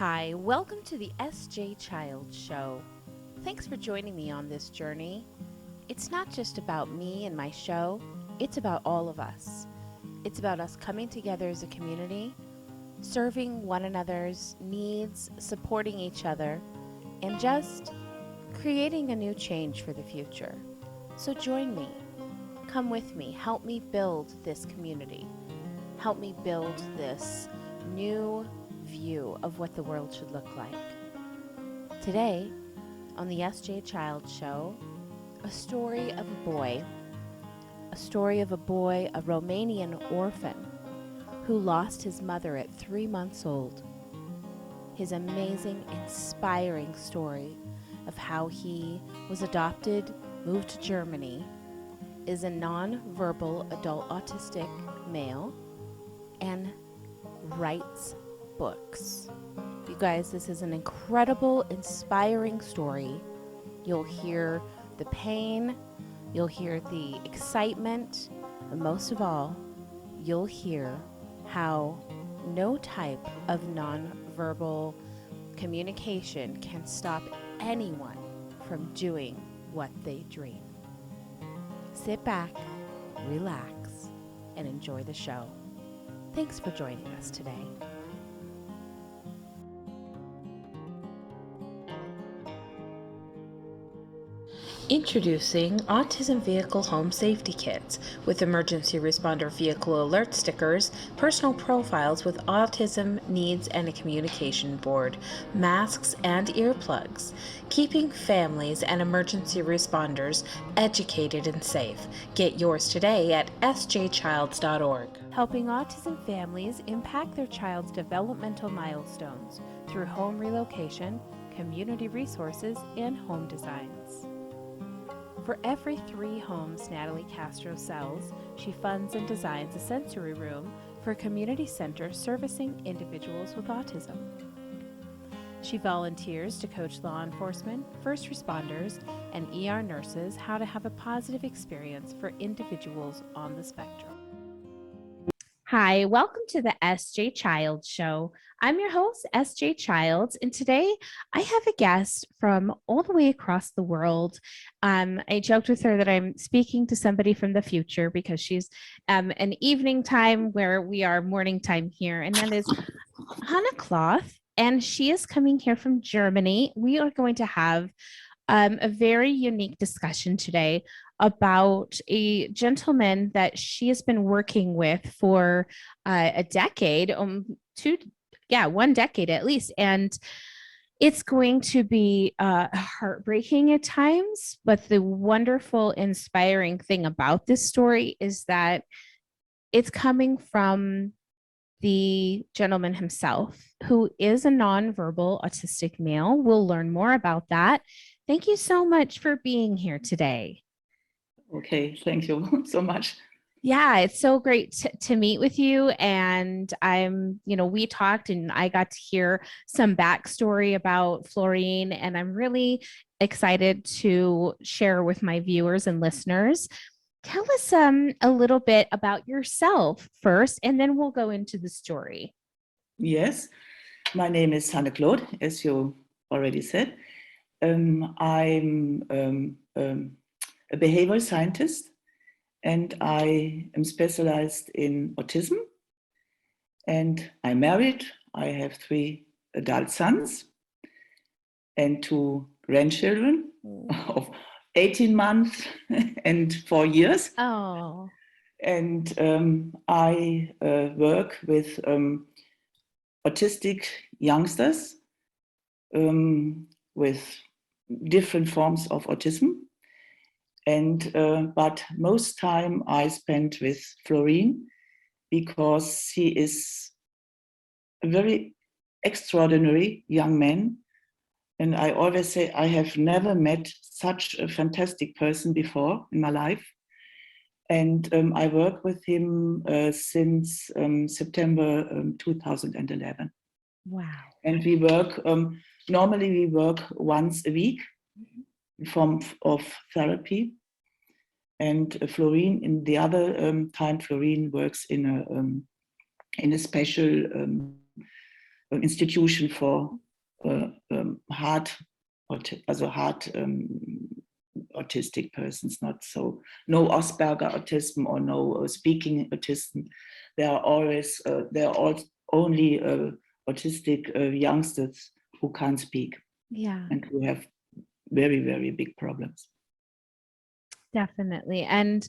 Hi, welcome to the SJ Child Show. Thanks for joining me on this journey. It's not just about me and my show, it's about all of us. It's about us coming together as a community, serving one another's needs, supporting each other, and just creating a new change for the future. So join me. Come with me. Help me build this community. Help me build this new view of what the world should look like. Today, on the SJ Child Show, a story of a boy, a Romanian orphan, who lost his mother at 3 months old. His amazing, inspiring story of how he was adopted, moved to Germany, is a non-verbal adult autistic male, and writes books. You guys, this is an incredible, inspiring story. You'll hear the pain, you'll hear the excitement, and most of all, you'll hear how no type of nonverbal communication can stop anyone from doing what they dream. Sit back, relax, and enjoy the show. Thanks for joining us today. Introducing Autism Vehicle Home Safety Kits with emergency responder vehicle alert stickers, personal profiles with autism needs and a communication board, masks and earplugs, keeping families and emergency responders educated and safe. Get yours today at sjchilds.org. Helping autism families impact their child's developmental milestones through home relocation, community resources, and home designs. For every 3 homes Natalie Castro sells, she funds and designs a sensory room for a community center servicing individuals with autism. She volunteers to coach law enforcement, first responders, and ER nurses how to have a positive experience for individuals on the spectrum. Hi, welcome to the SJ Child Show. I'm your host, SJ Childs, and today I have a guest from all the way across the world. I joked with her that I'm speaking to somebody from the future because she's an evening time where we are morning time here, and that is Hanne Kloth, and she is coming here from Germany. We are going to have a very unique discussion today about a gentleman that she has been working with for a decade, 1 decade at least. And it's going to be heartbreaking at times, but the wonderful, inspiring thing about this story is that it's coming from the gentleman himself, who is a nonverbal autistic male. We'll learn more about that. Thank you so much for being here today. Okay, thank you so much. Yeah, it's so great to meet with you. And we talked and I got to hear some backstory about Florin, and I'm really excited to share with my viewers and listeners. Tell us a little bit about yourself first, and then we'll go into the story. Yes, my name is Hanne Kloth, as you already said. I'm a behavioral scientist, and I am specialized in autism. And I'm married. I have 3 adult sons and 2 grandchildren of 18 months and 4 years. Oh. And I work with autistic youngsters with different forms of autism. And but most time I spent with Florin because he is a very extraordinary young man. And I always say I have never met such a fantastic person before in my life. And I work with him since September 2011. Wow. And we work, normally we work once a week form of therapy. And Florin, in the other time, Florin works in a special institution for hard autistic persons, no Asperger autism or no speaking autism. There are only autistic youngsters who can't speak, and who have very, very big problems. Definitely. And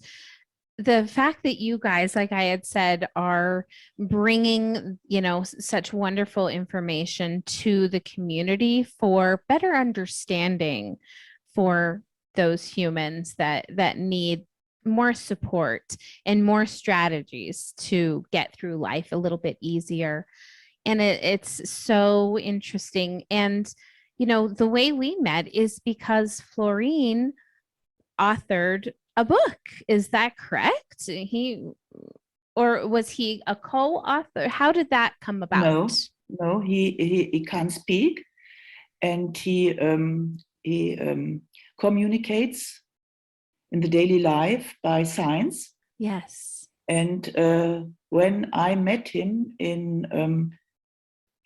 the fact that you guys, like I had said, are bringing, such wonderful information to the community for better understanding for those humans that need more support and more strategies to get through life a little bit easier. And it's so interesting. And, the way we met is because Florin authored a book. Is that correct? Or was he a co-author? How did that come about? No, he can't speak, and he communicates in the daily life by signs. Yes. And when I met him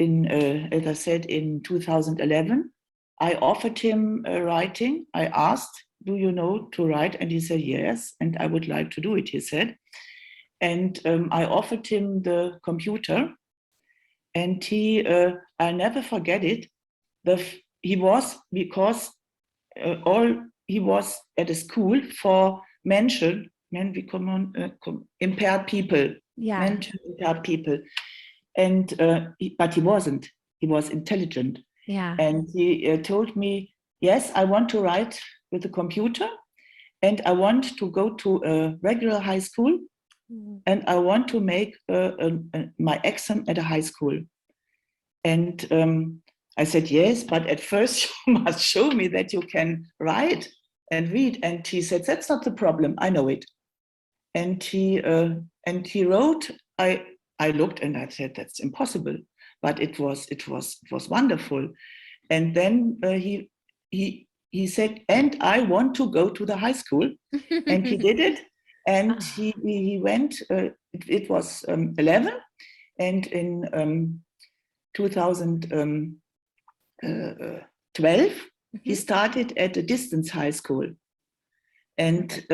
as I said, in 2011, I offered him writing. I asked, "Do you know to write?" And he said, "Yes, and I would like to do it," he said. And I offered him the computer, and I'll never forget it. He was at a school for impaired people, mentally impaired people. And but he wasn't. He was intelligent. Yeah. And he told me, "Yes, I want to write with the computer, and I want to go to a regular high school, and I want to make my exam at a high school." And I said, "Yes, but at first you must show me that you can write and read." And he said, "That's not the problem. I know it." And he wrote. I looked and I said, "That's impossible," but it was wonderful. And then he said, "And I want to go to the high school," and he did it. And he went. It was 11, and in 2012 he started at a distance high school, and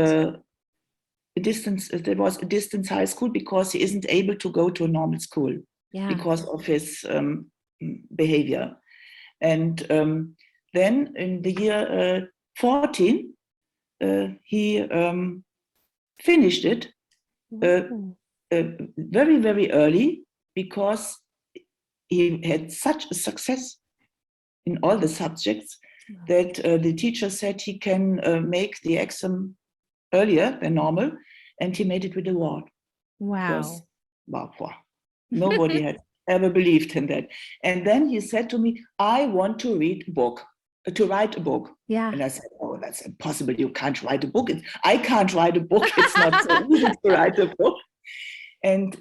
there was a distance high school because he isn't able to go to a normal school because of his behavior. And then in the year 14, he finished it very, very early, because he had such a success in all the subjects that the teacher said he can make the exam earlier than normal, and he made it with award. Wow. Nobody had ever believed in that. And then he said to me, "I want to write a book. Yeah. And I said, "Oh, that's impossible. You can't write a book." I can't write a book. It's not so easy to write a book. And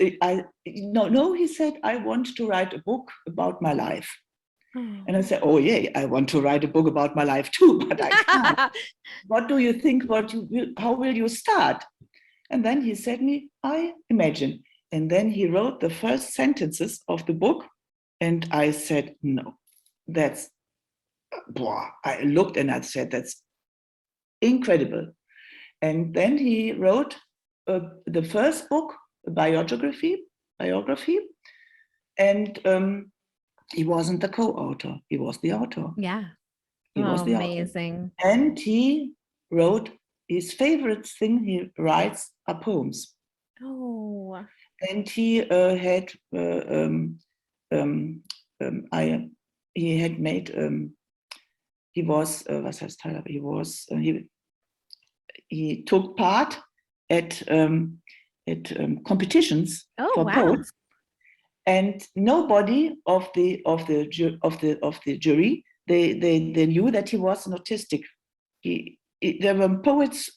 no, he said, "I want to write a book about my life." And I said, "Oh yeah, I want to write a book about my life too, but I can't." "What do you think? How will you start?" And then he said me, "I imagine." And then he wrote the first sentences of the book, and I said, "No, that's I looked and I said, "That's incredible." And then he wrote the first book, a biography, and he wasn't the co-author, he was the author. Yeah. He was the amazing. author. And he wrote, his favorite thing he writes are poems. Oh. And he had he had made he was was heißt Teilhabe? He took part at competitions for poets, and nobody of the jury, they knew that he was an autistic. There were poets,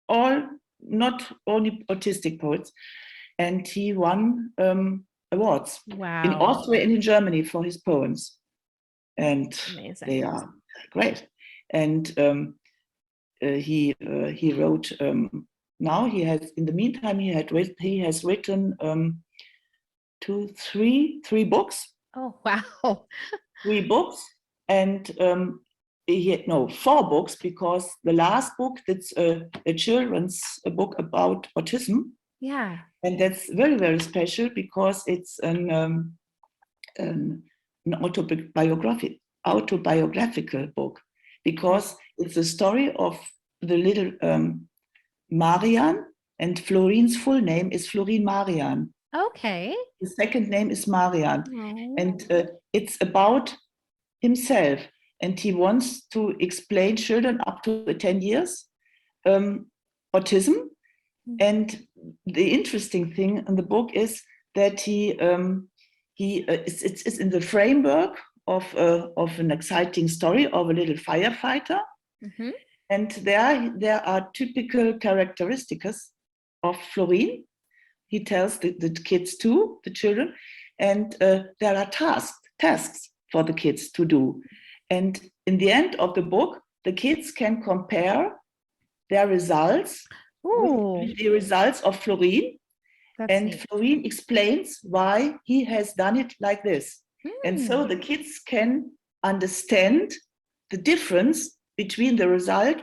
all not only autistic poets, and he won awards in Austria and in Germany for his poems, and amazing. They are great. And he wrote. Now he has. In the meantime, he has written three books. Oh, wow. 3 books, and 4 books, because the last book, that's a children's book about autism, Yeah. and that's very, very special because it's an autobiographical book, because it's the story of the little Marian, and Florin's full name is Florin Marian. Okay. The second name is Marian, Oh. and it's about himself, and he wants to explain children up to 10 years autism. And the interesting thing in the book is that it's in the framework of an exciting story of a little firefighter, Mm-hmm. and there are typical characteristics of Florin. He tells the kids too, the children, and there are tasks for the kids to do. And in the end of the book, the kids can compare their results with the results of Florin, and Neat. Florin explains why he has done it like this. And so the kids can understand the difference between the result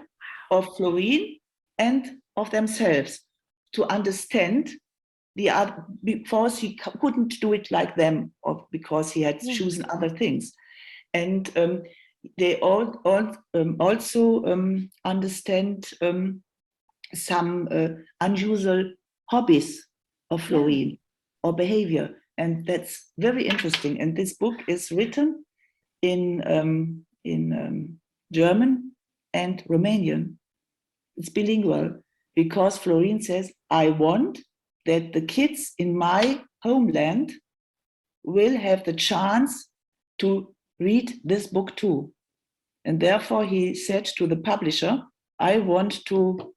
of Florin and of themselves, to understand the other, because he couldn't do it like them, or because he had chosen other things. And they also understand some unusual hobbies of Florin or behavior. And that's very interesting. And this book is written in German and Romanian. It's bilingual, because Florin says, I want that the kids in my homeland will have the chance to read this book too. And therefore he said to the publisher, I want to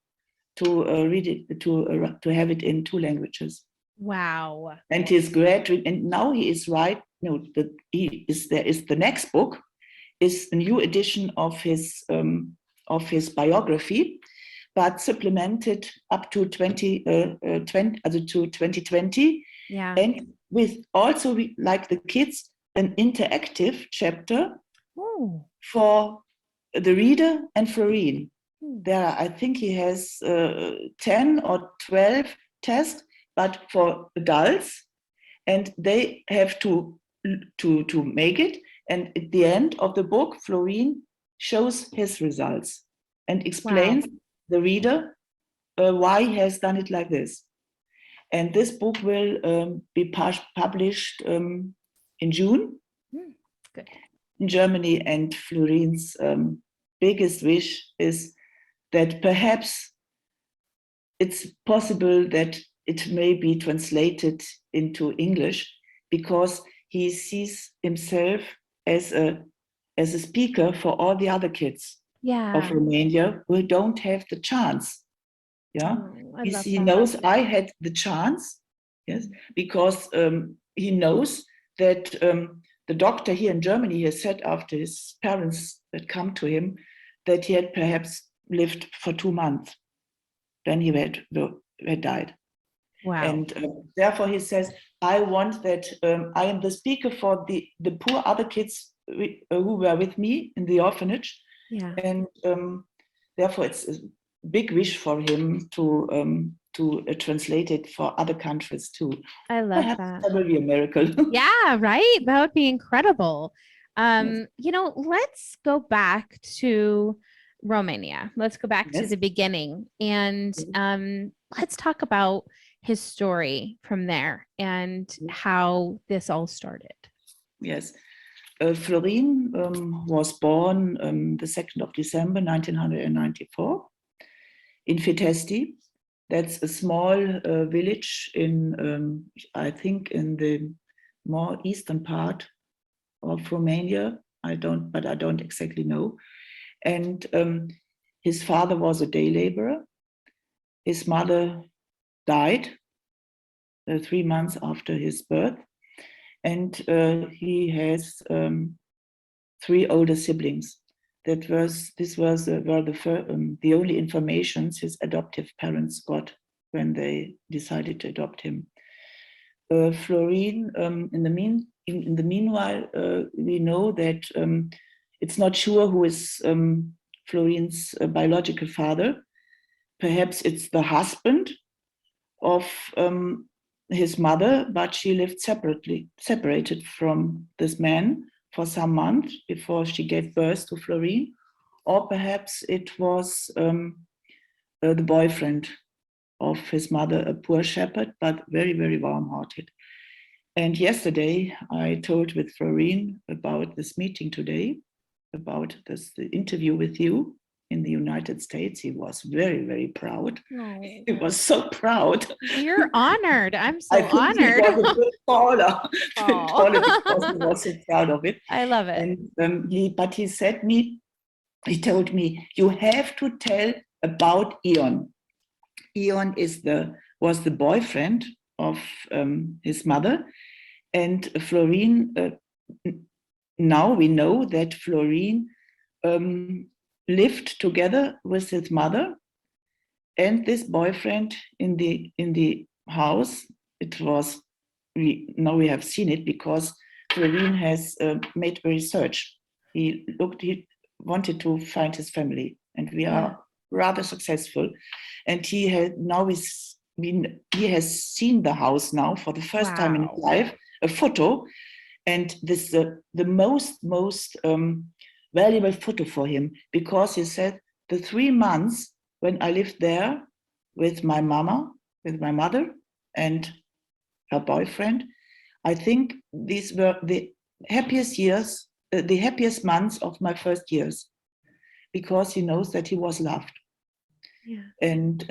read it, to have it in 2 languages. Wow. And he's graduate, and now he is there is the next book is a new edition of his biography, but supplemented up to 2020. Yeah. And with also, like the kids, an interactive chapter for the reader and Florin. There are, I think he has 10 or 12 tests, but for adults, and they have to make it. And at the end of the book, Florin shows his results and explains the reader why he has done it like this. And this book will be published in June in Germany. And Florin's biggest wish is that perhaps it's possible that it may be translated into English, because he sees himself as a speaker for all the other kids of Romania who don't have the chance. Yeah, he knows I had the chance, yes, because he knows that the doctor here in Germany has said, after his parents had come to him, that he had perhaps lived for 2 months. Then he had died. Wow. And therefore he says, I want that I am the speaker for the poor other kids who were with me in the orphanage. Yeah. And therefore it's a big wish for him to translate it for other countries too. I love Perhaps that. that will be a miracle. Yeah, right. That would be incredible. Yes. Let's go back to Romania. Let's go back to Yes. the beginning, and let's talk about his story from there and how this all started. Yes. Florin was born the 2nd of December 1994 in Fitesti. That's a small village in, I think, in the more eastern part of Romania. I don't exactly know. And his father was a day laborer. His mother died 3 months after his birth, and he has 3 older siblings. Were the only informations his adoptive parents got when they decided to adopt him. Florin, in the in the meanwhile, we know that it's not sure who is Florin's biological father. Perhaps it's the husband of his mother, but she lived separated from this man for some months before she gave birth to Florin. Or perhaps it was the boyfriend of his mother, a poor shepherd, but very, very warm-hearted. And yesterday I told with Florin about this meeting today, about the interview with you in the United States. He was very, very proud. Oh. He was so proud. You're honored. I'm so I think honored. he was a bit taller, Oh. because he was so proud of it. I love it. And he told me, you have to tell about Ion. Ion was the boyfriend of his mother, and Florin. Now we know that Florin lived together with his mother and this boyfriend in the house. It was now we have seen it because Florin has made a research. He wanted to find his family, and we are rather successful. And he has seen the house now for the first time in his life, a photo, and this the most valuable photo for him, because he said the 3 months when I lived there with my mother and her boyfriend, I think these were the happiest years, the happiest months of my first years, because he knows that he was loved. Yeah. And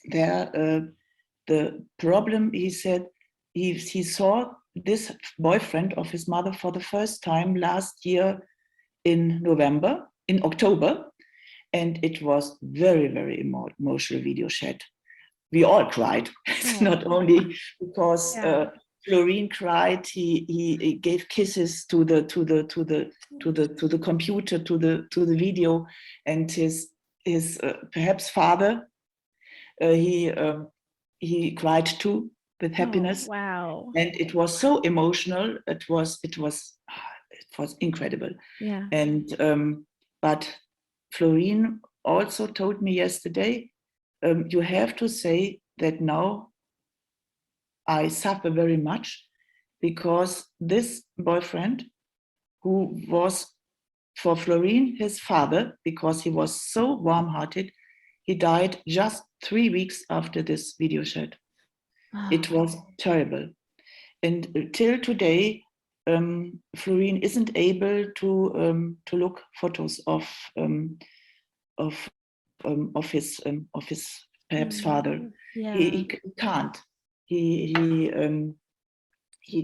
the problem, he said, he saw this boyfriend of his mother for the first time last year in October, and it was very, very emotional video chat. We all cried. It's not only because Florin cried. He gave kisses to the computer, to the video, and his perhaps father. He cried too with happiness. Oh, wow! And it was so emotional. It was incredible. Yeah. And but Florin also told me yesterday, you have to say that now I suffer very much, because this boyfriend, who was for Florin his father, because he was so warm-hearted, he died just 3 weeks after this video chat. Oh. It was terrible. And till today, Florin isn't able to look photos of his perhaps father. Yeah. He can't. He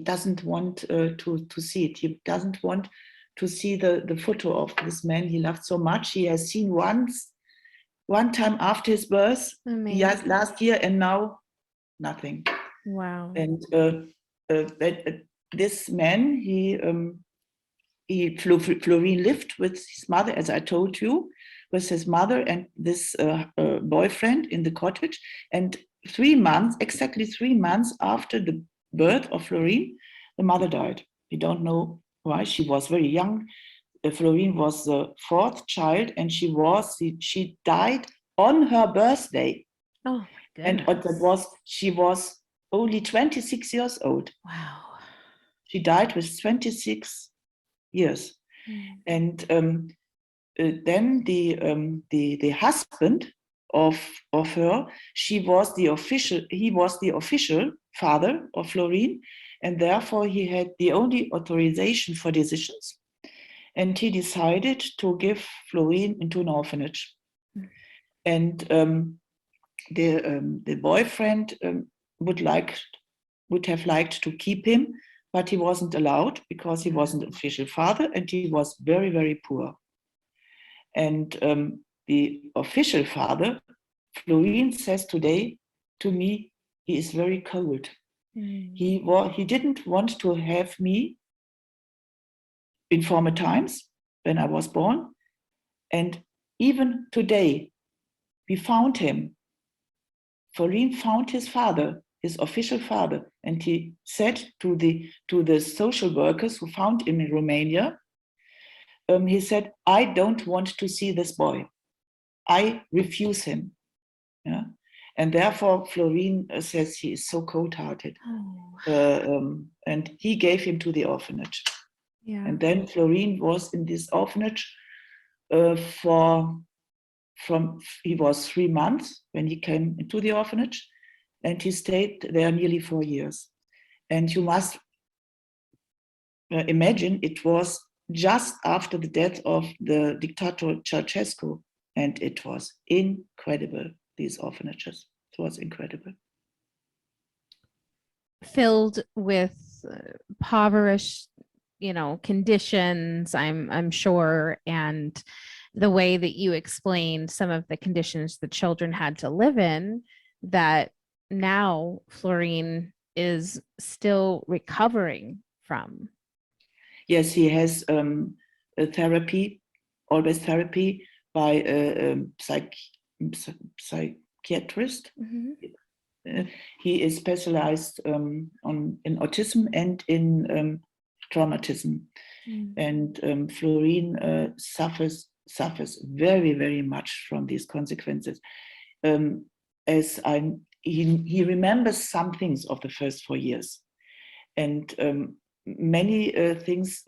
doesn't want to see it. He doesn't want to see the photo of this man he loved so much. He has seen one time after his birth, yes, last year, and now nothing. Wow. And this man, Florin lived with his mother, as I told you, with his mother and this boyfriend in the cottage. And exactly 3 months after the birth of Florin, the mother died. We don't know why. She was very young. Florin was the 4th child, and she died on her birthday. Oh my goodness! And she was only 26 years old. Wow! She died with 26 years, and then the husband of her, he was the official father of Florin, and therefore he had the only authorization for decisions, and he decided to give Florin into an orphanage. And the boyfriend would have liked to keep him, but he wasn't allowed because he wasn't an official father, and he was very, very poor. And the official father, Florin, says today to me, he is very cold. He didn't want to have me in former times when I was born. And even today, we found him. Florin found his father his official father. And he said to the social workers who found him in Romania, he said, I don't want to see this boy. I refuse him. Yeah? And therefore, Florin says he is so cold-hearted. And he gave him to the orphanage. Yeah. And then Florin was in this orphanage he was 3 months when he came into the orphanage, and he stayed there nearly 4 years. And you must imagine it was just after the death of the dictator Ceausescu, and it was incredible, these orphanages. It was incredible. Filled with impoverished, conditions, I'm sure, and the way that you explained some of the conditions the children had to live in, that now Florin is still recovering from. Yes, he has a therapy, always therapy by a psychiatrist. Mm-hmm. He is specialized in autism and in traumatism. And Florin suffers very, very much from these consequences. He remembers some things of the first 4 years, and many things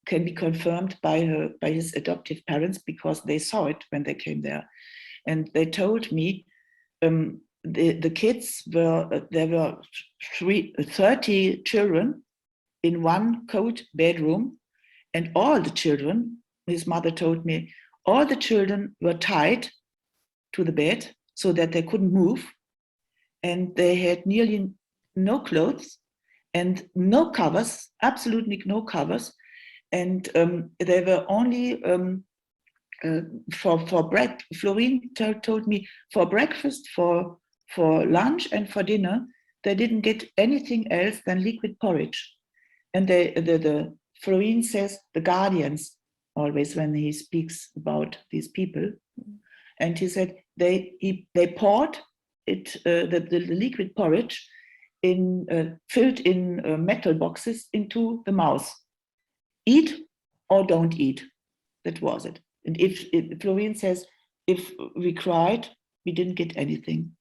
can be confirmed by his adoptive parents, because they saw it when they came there. And they told me the kids there were 30 children in one cold bedroom, and all the children, his mother told me, all the children were tied to the bed so that they couldn't move, and they had nearly no clothes and no covers, absolutely no covers, and they were only for bread. Florin told me, for breakfast, for lunch, and for dinner, they didn't get anything else than liquid porridge. And the Florin says the guardians always, when he speaks about these people, and he said they poured it the liquid porridge filled in metal boxes into the mouth. Eat or don't eat. That was it. And if Florin says, if we cried, we didn't get anything.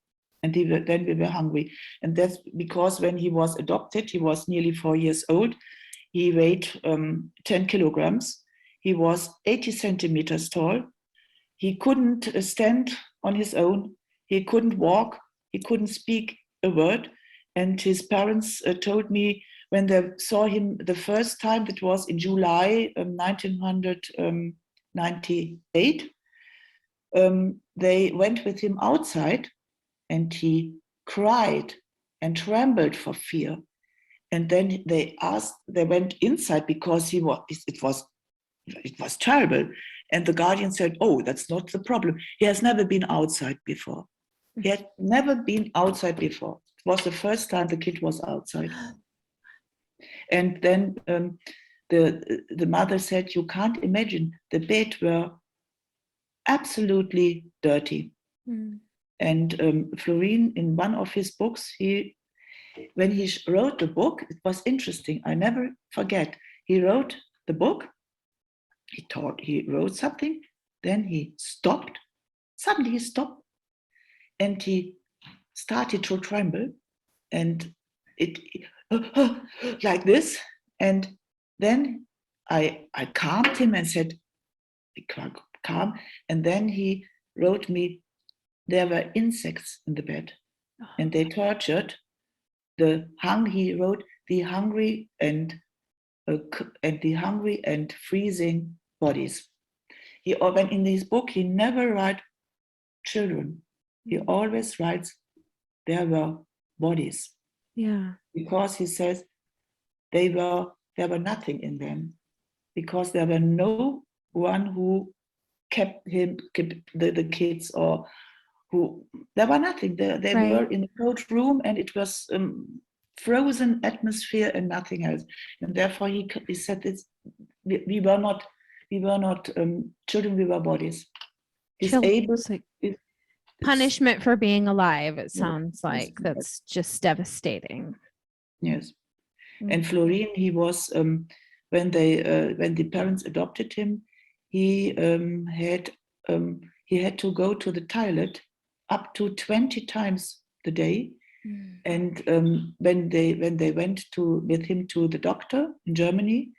And then we were hungry. And that's because when he was adopted, he was nearly 4 years old. He weighed 10 kilograms. He was 80 centimeters tall. He couldn't stand on his own. He couldn't walk. He couldn't speak a word. And his parents told me, when they saw him the first time, that was in July 1998, they went with him outside, and he cried and trembled for fear. And then they went inside, because it was terrible. And the guardian said, oh, that's not the problem. He has never been outside before. He had never been outside before. It was the first time the kid was outside. And then the mother said, you can't imagine, the bed were absolutely dirty. And Florin, in one of his books, when he wrote the book, it was interesting. I never forget. He wrote the book. He wrote something. Then he stopped. Suddenly he stopped, and he started to tremble, and it like this. And then I calmed him and said, calm. And then he wrote me, there were insects in the bed, and they tortured he wrote the hungry and freezing bodies. When in his book, he never writes children. He always writes there were bodies. Yeah. Because he says there were nothing in them, because there were no one who kept the kids, or who, there were nothing. They Right. were in a cold room, and it was frozen atmosphere and nothing else. And therefore he said this, we were not children, we were bodies. His Punishment for being alive, it Yes, sounds yes, like. That's just devastating. yes. And Mm. Florin, he was when the parents adopted him, he had to go to the toilet up to 20 times the day. Mm. And when they went with him to the doctor in Germany,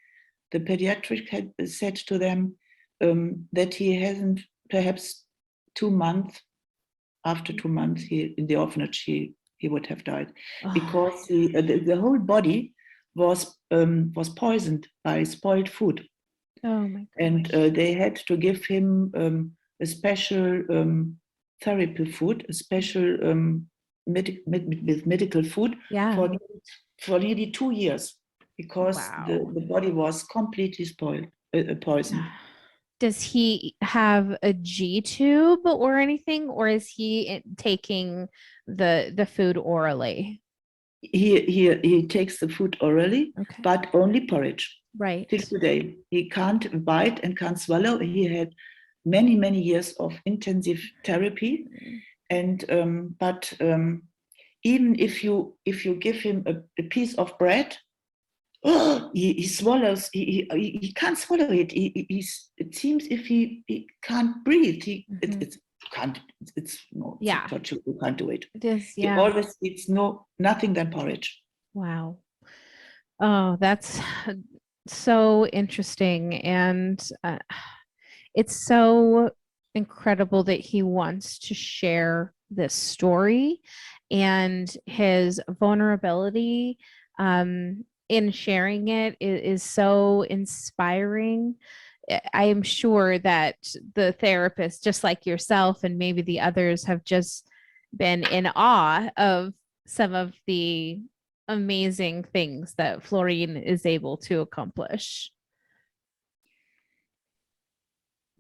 the pediatric had said to them that he hasn't, perhaps 2 months, after 2 months, in the orphanage, he would have died, Oh because the whole body was poisoned by spoiled food. oh my And gosh. they had to give him a special therapy food, a special medical food Yeah. for nearly 2 years, because Wow. the body was completely spoiled, poisoned. Does he have a G tube or anything, or is he taking the food orally? He takes the food orally, Okay. but only porridge. Right. Till today, he can't bite and can't swallow. He had many years of intensive therapy, Mm. and but even if you give him a piece of bread, he swallows. He can't swallow it. It seems if he can't breathe. Mhm. It's can't. It's no. It's a Yeah. torture. You can't do it. It is. He Yeah. always eats nothing than porridge. Wow. Oh, that's so interesting. And it's so incredible that he wants to share this story and his vulnerability in sharing it is so inspiring. I am sure that the therapist, just like yourself and maybe the others, have just been in awe of some of the amazing things that Florin is able to accomplish.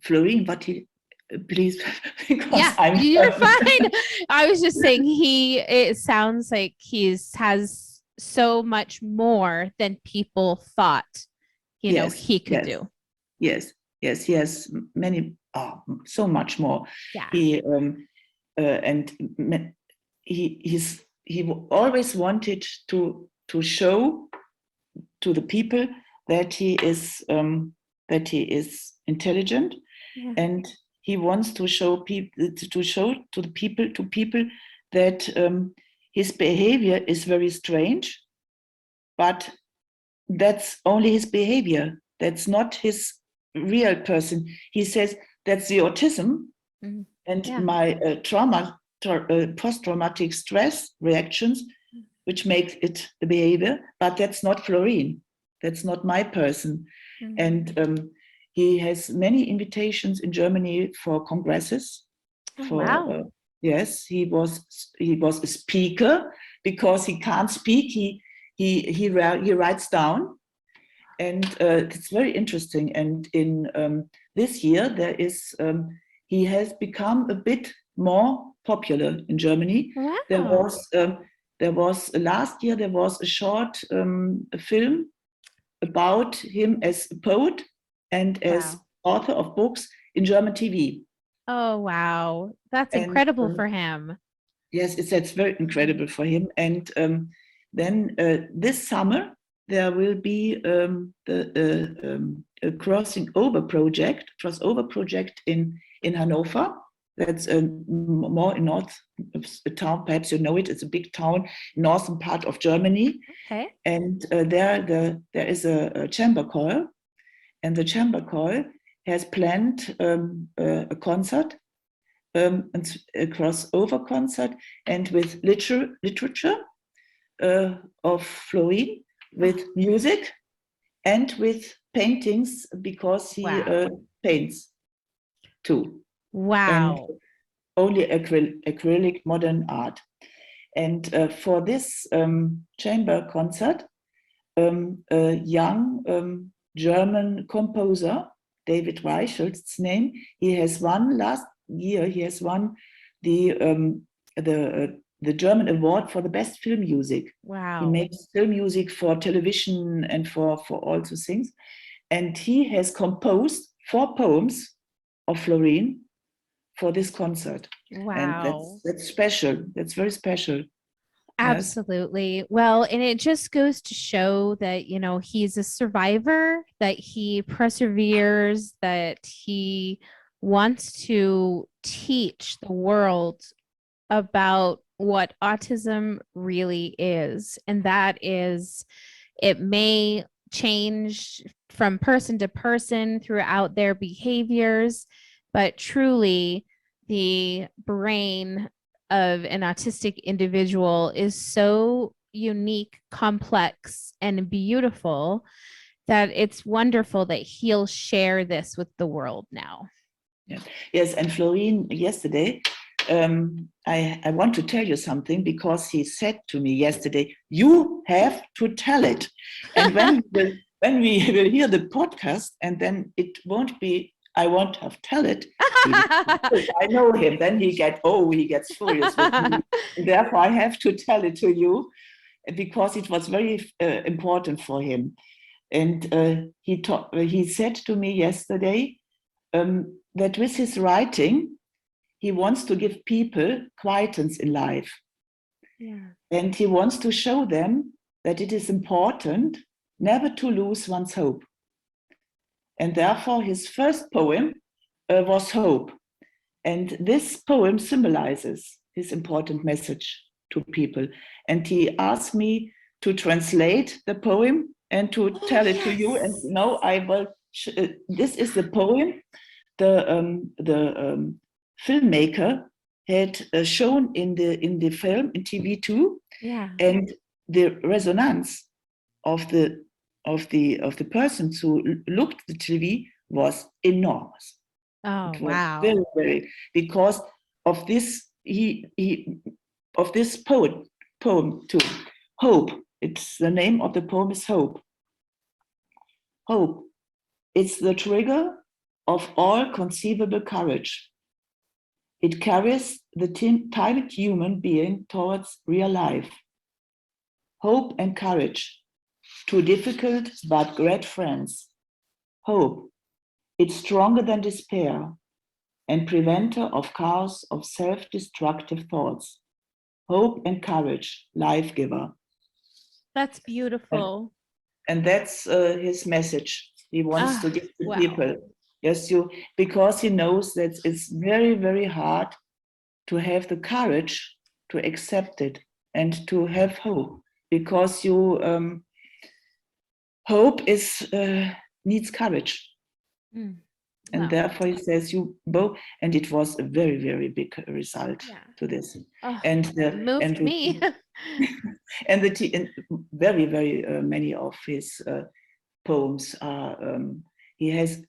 Florin, what he please, because Yeah, I'm you're fine. I was just saying it sounds like has so much more than people thought, yes, he could yes, do. yes, yes. He has many, so much more. Yeah. He and he always wanted to show to the people that he is intelligent, Yeah. and he wants to show people to people that his behavior is very strange, but that's only his behavior. That's not his real person. He says that's the autism Mhm. and Yeah. my post-traumatic stress reactions, which makes it the behavior. But that's not Florin. That's not my person. Mhm. And he has many invitations in Germany for congresses. Oh, For wow. yes, he was a speaker, because he can't speak. He writes down, and it's very interesting. And in this year, he has become a bit more popular in Germany. There Wow. was last year, there was a short film about him as a poet and as Wow. author of books in German TV. Oh, wow. That's And incredible for him. yes, that's very incredible for him. And then this summer there will be a crossover project in Hanover. That's more in north of a town. Perhaps you know it. It's a big town, northern part of Germany. Okay. And there is a chamber choir, and the chamber choir has planned a concert, a crossover concert, and with literature of Florin, Oh, with music, and with paintings, because he wow. paints too, and Wow. only acrylic modern art. And for this chamber concert, a young German composer, David Reichelt's name, he has won last year. He has won the um, the German award for the best film music. He Wow. makes film music for television and for all those things. And he has composed 4 poems of Florin for this concert. And Wow. that's special. That's very special. Yes. Absolutely. Well, and it just goes to show that, he's a survivor, that he perseveres, that he wants to teach the world about what autism really is. And that is, it may change from person to person throughout their behaviors, but truly, the brain of an autistic individual is so unique, complex, and beautiful that it's wonderful that he'll share this with the world now. Yeah. Yes, and Florin, yesterday, I want to tell you something, because he said to me yesterday, you have to tell it. And when we will hear the podcast, and then it won't be, I won't have tell it. I know him. Then he gets furious with me. And therefore, I have to tell it to you, because it was very important for him. And he said to me yesterday, that with his writing, he wants to give people quietance in life. Yeah. And he wants to show them that it is important never to lose one's hope. And therefore, his first poem was Hope. And this poem symbolizes his important message to people. And he asked me to translate the poem and to tell it to you. And now I will. This is the poem the filmmaker had shown in the film in TV too. Yeah. And the resonance of the persons who looked at the TV was enormous. Oh, It was wow. very, very, because of this of this poem too. Hope. It's the name of the poem is Hope. Hope. It's the trigger of all conceivable courage. It carries the tiny human being towards real life. Hope and courage, two difficult but great friends. Hope, it's stronger than despair and preventer of chaos of self-destructive thoughts. Hope and courage, life giver. That's beautiful. And that's his message he wants to give to Wow. people. Yes, because he knows that it's very, very hard to have the courage to accept it and to have hope, because hope is needs courage. Mm. And Wow. therefore he says you both, and it was a very, very big result to this. Oh, And it moved me. and very, very many of his poems are he has.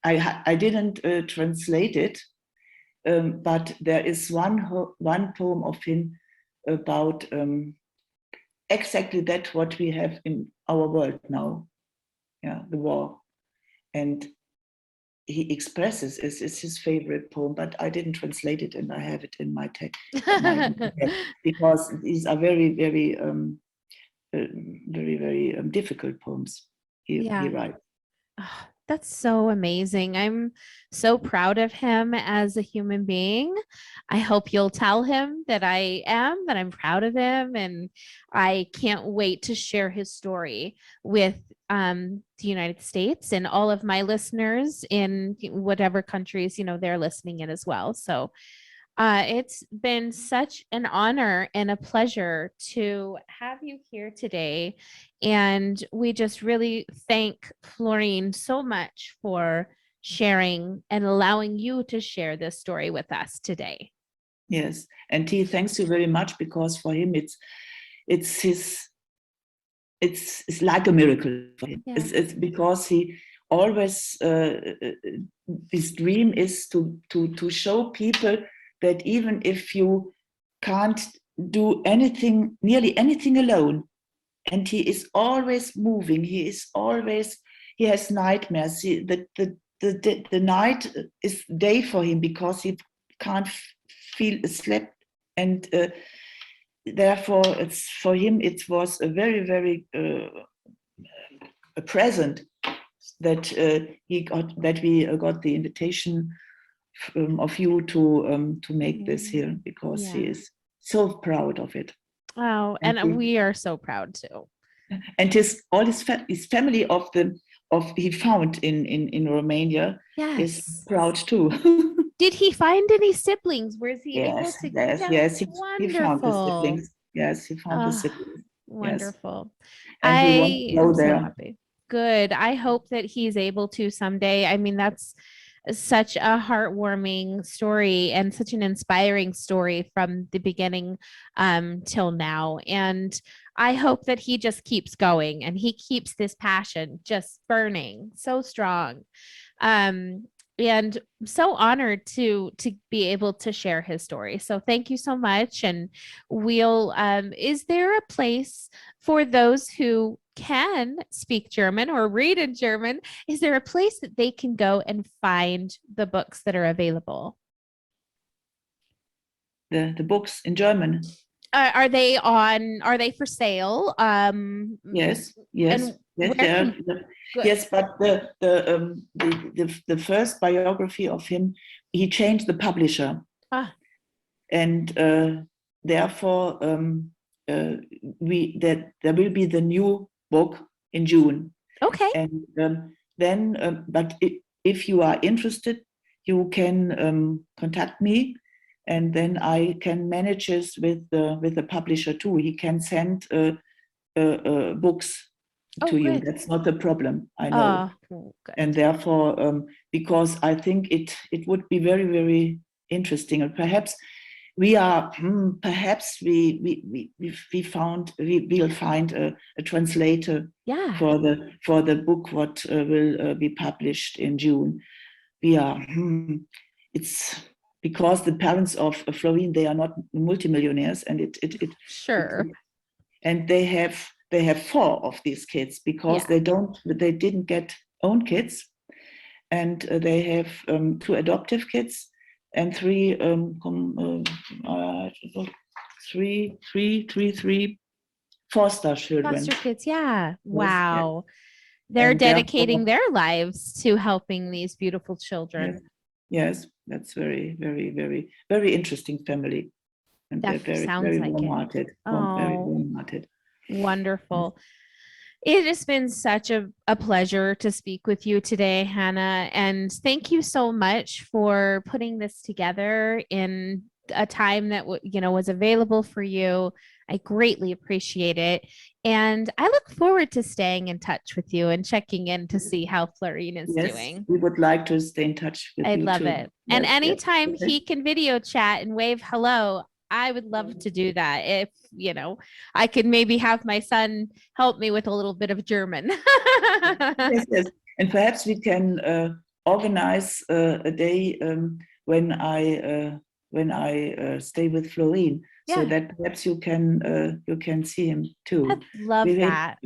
I didn't translate it, but there is one poem of him about exactly that what we have in our world now, the war, and he expresses it's his favorite poem, but I didn't translate it, and I have it in my text, because these are very, very, very, very difficult poems he writes. Oh, that's so amazing. I'm so proud of him as a human being. I hope you'll tell him that that I'm proud of him, and I can't wait to share his story with the United States and all of my listeners in whatever countries, they're listening in as well. So it's been such an honor and a pleasure to have you here today. And we just really thank Florin so much for sharing and allowing you to share this story with us today. Yes, and he thanks you very much, because for him it's his it's like a miracle for him. Yeah. It's because he always his dream is to show people that even if you can't do anything, nearly anything alone, and he is always moving, he has nightmares. The night is day for him, because he can't feel asleep, and therefore it's for him it was a very, very a present that we got the invitation of you to make this here, because he is so proud of it. Oh, and we are so proud too. And his family he found in Romania is proud too. Did he find any siblings? Was he able Yes, to? yes, Yeah, yes. He found the wonderful. siblings. Yes, he found the Oh, siblings. Yes, wonderful. and we want I to am go so there. happy. Good. I hope that he's able to someday. I mean, that's such a heartwarming story and such an inspiring story from the beginning till now. And I hope that he just keeps going and he keeps this passion just burning so strong. Um, and so honored to be able to share his story. So thank you so much. And we'll is there a place for those who can speak German or read in German? Is there a place that they can go and find the books that are available? The books in German. Are they on? Are they for sale? Yes, yes, And yes, where can? Good. yes. But the first biography of him, he changed the publisher, Ah, and therefore that there will be the new book in June. okay. And then, but if you are interested, you can contact me, and then I can manage this with the publisher too. He can send books Oh, to you. good. That's not a problem, I know. Oh, good. And therefore, because I think it would be very, very interesting, and perhaps perhaps we found we will find a translator Yeah. for the book what will be published in June. We are it's because the parents of Florin, they are not multimillionaires, and Sure. and they have four of these kids, because Yeah. they didn't get own kids, and they have two adoptive kids and three foster children. Foster kids. Yeah. Yes, yes. Wow. They're And dedicating therefore, their lives to helping these beautiful yes, children. yes, that's very, very, very, very interesting family, and That they're very, sounds very like it. warm-hearted, very Oh, warm-hearted. Yes, wonderful. It has been such a pleasure to speak with you today, Hannah. And thank you so much for putting this together in a time that was available for you. I greatly appreciate it. And I look forward to staying in touch with you and checking in to see how Florin is yes, doing. we would like to stay in touch with I'd you love too. it. And Yes, yes. anytime Okay. he can video chat and wave hello, I would love to do that. If, I could maybe have my son help me with a little bit of German. Yes, yes. And perhaps we can organize a day when I stay with Florin, so Yeah, that perhaps you can see him I'd too. love We have, that.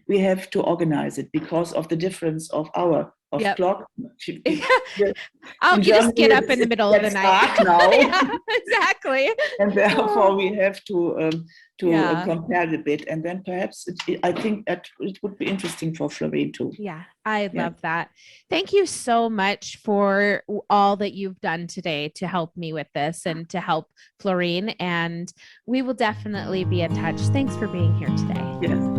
we have to organize it because of the difference of hour of Yep. clock. Oh, In you just Germany, get up in the it middle of the gets night. dark now. Yeah, exactly. And therefore Oh, we have to yeah. compare a bit, and then perhaps I think that it would be interesting for Florin too. Yeah, I Yes, love that. Thank you so much for all that you've done today to help me with this and to help Florine. And we will definitely be in touch. Thanks for being here today. yes.